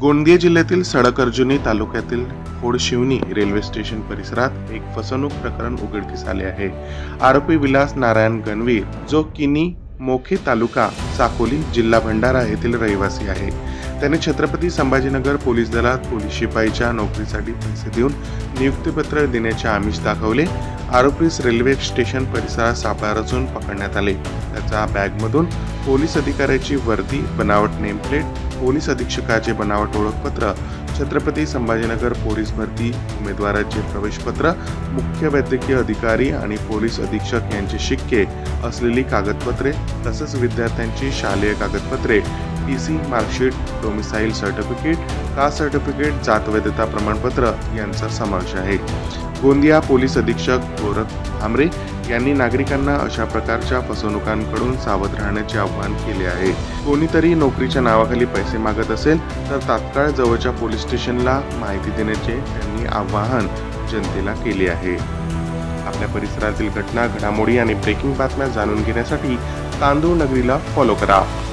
गोंदिया जिल्ह्यातील सडक-अर्जुनी तालुक्यातील खोडशिवनी railway station परिसरात एक फसवणूक प्रकरण उघडकीस आले आहे। आरोपी विलास नारायण गणवीर, जो किनी मोखे तालुका साकोली जिल्हा भंडारा येथील रहिवासी आहे, त्याने छत्रपती संभाजीनगर पोलीस दलात पोलीस शिपाईच्या नोकरीसाठी पैसे देऊन नियुक्तीपत्र देण्याचे आमिष दाखवले। आरोपीस रेल्वे स्टेशन परिसरात सापळा रचून पकडण्यात आले। त्याचा बॅगमधून पोलीस अधिकाऱ्याची वर्दी, बनावट नेमप्लेट, पोलीस अधीक्षकाचे बनावट ओळखपत्र, छत्रपती संभाजीनगर पोलीस भरती उमेदवाराचे प्रवेशपत्र, मुख्य वैद्यकीय अधिकारी आणि पोलीस अधीक्षक यांचे शिक्के असलेली कागदपत्रे तसेच विद्यार्थ्यांची शालेय कागदपत्रे, TC, marksheet, domicile certificate, caste certificate, जात वैधता प्रमाणपत्र यांचा समावेश आहे। गोंदिया पोलीस अधीक्षक गोरख भामरे यांनी नागरिकांना अशा प्रकारच्या फसवणुकांकडून सावध राहण्याचे आवाहन केले आहे। कोणीतरी नोकरीच्या नावाखाली पैसे मागत असेल तर तात्काळ जवळच्या पोलीस स्टेशनला माहिती देण्याचे त्यांनी आवाहन जनतेला केले आहे। आपल्या परिसरातील घटना, घडामोडी आणि ब्रेकिंग बातम्या जाणून घेण्यासाठी तांदूळ नगरीला फॉलो करा।